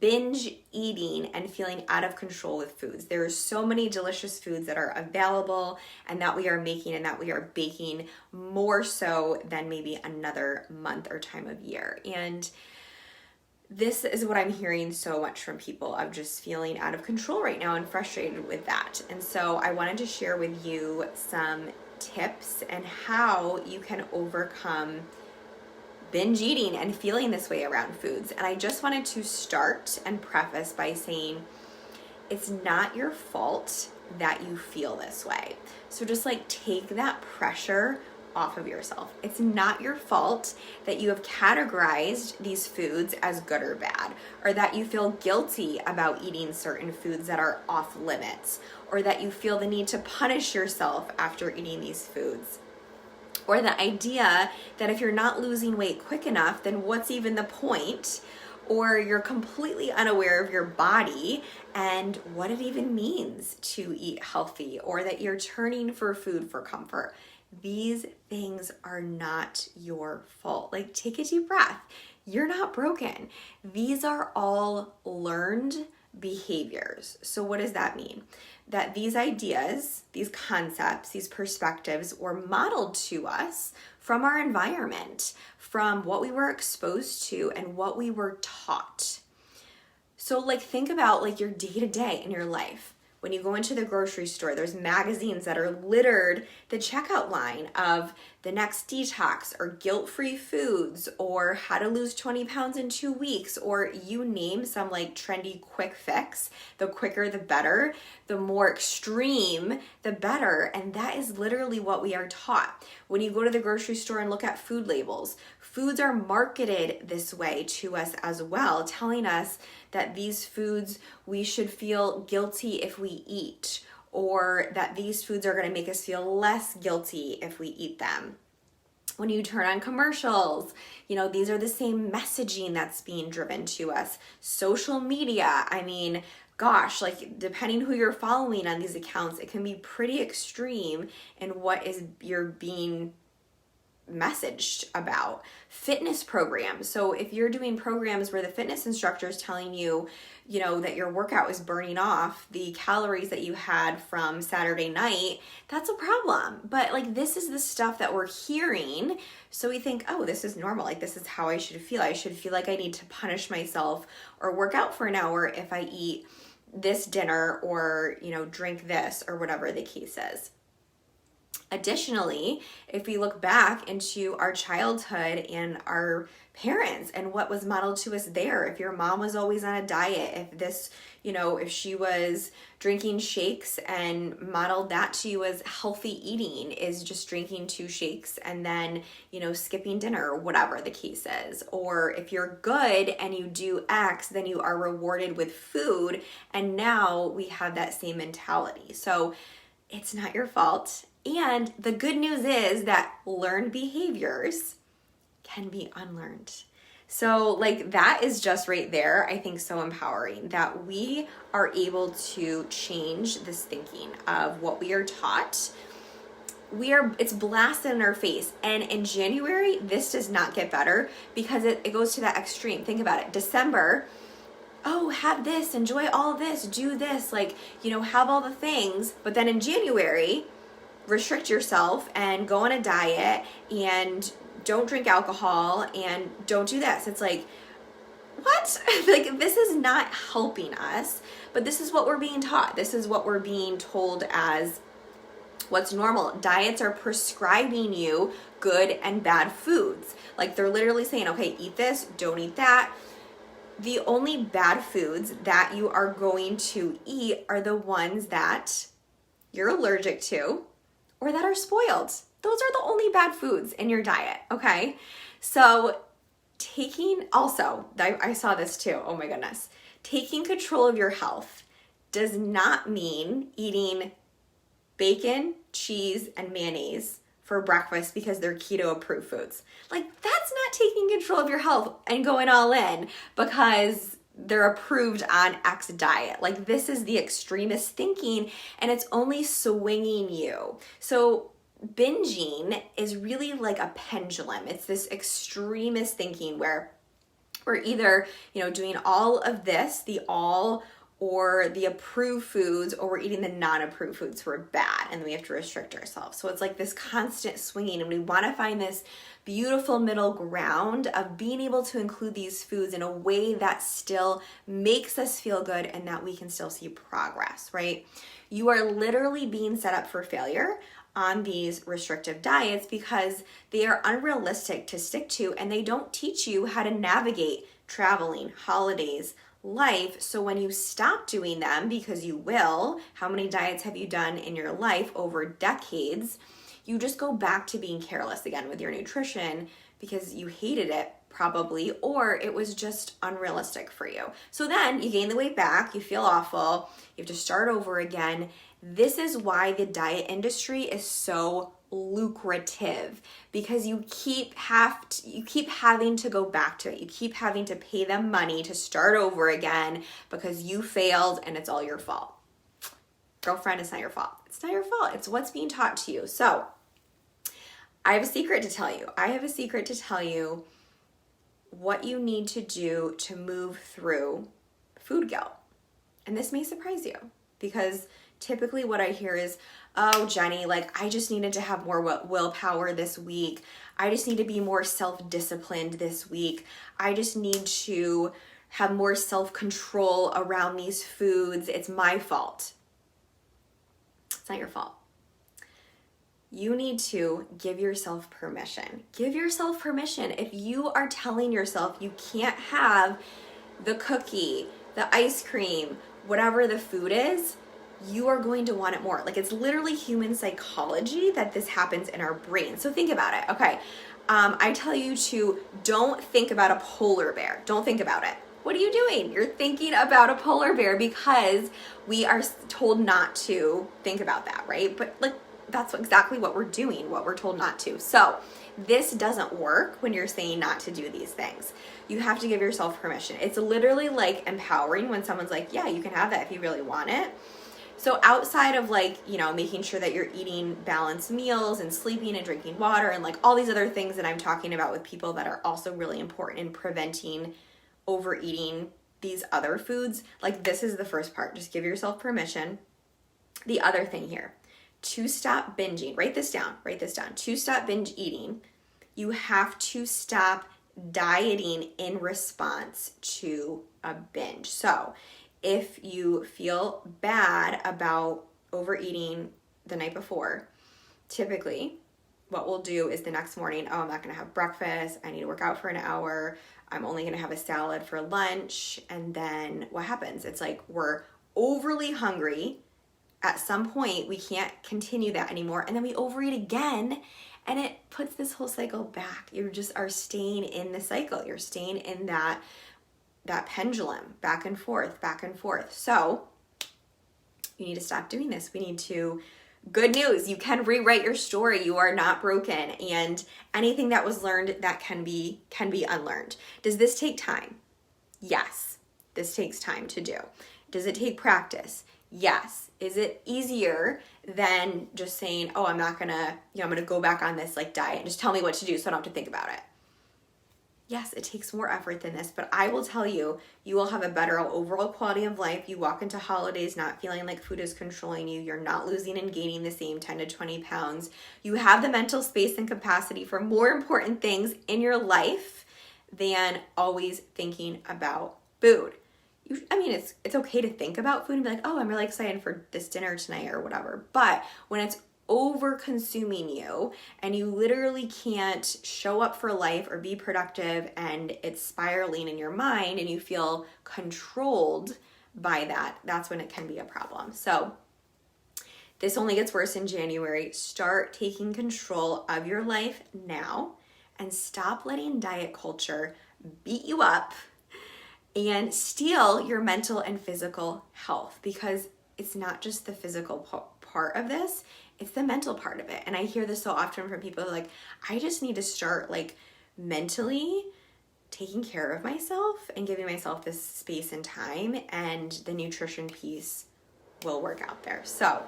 binge eating and feeling out of control with foods. There are so many delicious foods that are available and that we are making and that we are baking more so than maybe another month or time of year. And this is what I'm hearing so much from people, of just feeling out of control right now and frustrated with that. And so I wanted to share with you some tips and how you can overcome binge eating and feeling this way around foods. And I just wanted to start and preface by saying it's not your fault that you feel this way. So just like take that pressure off of yourself. It's not your fault that you have categorized these foods as good or bad, or that you feel guilty about eating certain foods that are off limits, or that you feel the need to punish yourself after eating these foods. Or the idea that if you're not losing weight quick enough, then what's even the point? Or you're completely unaware of your body and what it even means to eat healthy, or that you're turning for food for comfort. These things are not your fault. Like, take a deep breath. You're not broken. These are all learned behaviors. So what does that mean? That these ideas, these concepts, these perspectives were modeled to us from our environment, from what we were exposed to and what we were taught. So like, think about like your day-to-day in your life. When you go into the grocery store, there's magazines that are littered the checkout line of the next detox or guilt-free foods or how to lose 20 pounds in 2 weeks, or you name some like trendy quick fix. The quicker, the better. The more extreme, the better. And that is literally what we are taught. When you go to the grocery store and look at food labels, foods are marketed this way to us as well, telling us that these foods we should feel guilty if we eat, or that these foods are going to make us feel less guilty if we eat them. When you turn on commercials, these are the same messaging that's being driven to us. Social media, I mean, gosh, like depending who you're following on these accounts, it can be pretty extreme in what is you're being messaged about. Fitness programs. So if you're doing programs where the fitness instructor is telling you, that your workout is burning off the calories that you had from Saturday night, that's a problem. But like, this is the stuff that we're hearing. So we think, oh, this is normal. Like, this is how I should feel. I should feel like I need to punish myself or work out for an hour if I eat this dinner or, drink this or whatever the case is. Additionally, if we look back into our childhood and our parents and what was modeled to us there, if your mom was always on a diet, if she was drinking shakes and modeled that to you as healthy eating, is just drinking 2 shakes and then, skipping dinner or whatever the case is. Or if you're good and you do X, then you are rewarded with food. And now we have that same mentality. So it's not your fault. And the good news is that learned behaviors can be unlearned. So like, that is just right there, I think, so empowering that we are able to change this thinking of what we are taught. It's blasted in our face. And in January, this does not get better because it goes to that extreme. Think about it. December, oh, have this, enjoy all this, do this, have all the things. But then in January, restrict yourself and go on a diet and don't drink alcohol and don't do this. It's like, what? Like, this is not helping us, but this is what we're being taught. This is what we're being told as what's normal. Diets are prescribing you good and bad foods. Like, they're literally saying, okay, eat this, don't eat that. The only bad foods that you are going to eat are the ones that you're allergic to or that are spoiled. Those are the only bad foods in your diet, okay? So I saw this too, oh my goodness. Taking control of your health does not mean eating bacon, cheese, and mayonnaise for breakfast because they're keto approved foods. Like, that's not taking control of your health and going all in because they're approved on X diet. Like, this is the extremist thinking, and it's only swinging you. So binging is really like a pendulum. It's this extremist thinking where We're either, doing all of this, the all or the approved foods, or we're eating the non-approved foods who are bad, and we have to restrict ourselves. So it's like this constant swinging, and we want to find this beautiful middle ground of being able to include these foods in a way that still makes us feel good and that we can still see progress, right? You are literally being set up for failure on these restrictive diets because they are unrealistic to stick to, and they don't teach you how to navigate traveling, holidays, life. So when you stop doing them, because you will, how many diets have you done in your life over decades? You just go back to being careless again with your nutrition because you hated it probably, or it was just unrealistic for you. So then you gain the weight back, you feel awful, you have to start over again. This is why the diet industry is so lucrative, because you keep having to go back to it. You keep having to pay them money to start over again because you failed and it's all your fault. Girlfriend, it's not your fault. It's not your fault. It's what's being taught to you. So I have a secret to tell you. I have a secret to tell you what you need to do to move through food guilt. And this may surprise you, because typically what I hear is, oh, Jennie, like I just needed to have more willpower this week. I just need to be more self-disciplined this week. I just need to have more self-control around these foods. It's my fault. It's not your fault. You need to give yourself permission. Give yourself permission. If you are telling yourself you can't have the cookie, the ice cream, whatever the food is, you are going to want it more. Like, it's literally human psychology that this happens in our brain. So think about it. Okay. I tell you to don't think about a polar bear. Don't think about it. What are you doing? You're thinking about a polar bear because we are told not to think about that, right? But like, that's exactly what we're doing, what we're told not to. So this doesn't work when you're saying not to do these things. You have to give yourself permission. It's literally like empowering when someone's like, yeah, you can have that if you really want it. So outside of like, making sure that you're eating balanced meals and sleeping and drinking water and like all these other things that I'm talking about with people that are also really important in preventing overeating these other foods, like this is the first part. Just give yourself permission. The other thing here, to stop binging, write this down. To stop binge eating, you have to stop dieting in response to a binge. So if you feel bad about overeating the night before, typically what we'll do is the next morning, oh, I'm not going to have breakfast. I need to work out for an hour. I'm only going to have a salad for lunch. And then what happens? It's like we're overly hungry. At some point, we can't continue that anymore. And then we overeat again. And it puts this whole cycle back. You just are staying in the cycle. You're staying in that pendulum, back and forth. So you need to stop doing this. We need to, good news, you can rewrite your story. You are not broken. And anything that was learned, that can be unlearned. Does this take time? Yes, this takes time to do. Does it take practice? Yes. Is it easier than just saying, oh, I'm gonna go back on this like diet and just tell me what to do so I don't have to think about it? Yes, it takes more effort than this, but I will tell you, you will have a better overall quality of life. You walk into holidays not feeling like food is controlling you. You're not losing and gaining the same 10 to 20 pounds. You have the mental space and capacity for more important things in your life than always thinking about food. It's okay to think about food and be like, oh, I'm really excited for this dinner tonight or whatever. But when it's over consuming you and you literally can't show up for life or be productive and it's spiraling in your mind and you feel controlled by that, that's when it can be a problem. So this only gets worse in January. Start taking control of your life now and stop letting diet culture beat you up and steal your mental and physical health, because it's not just the physical part of this, it's the mental part of it. And I hear this so often from people like, I just need to start like mentally taking care of myself and giving myself this space and time, and the nutrition piece will work out there. So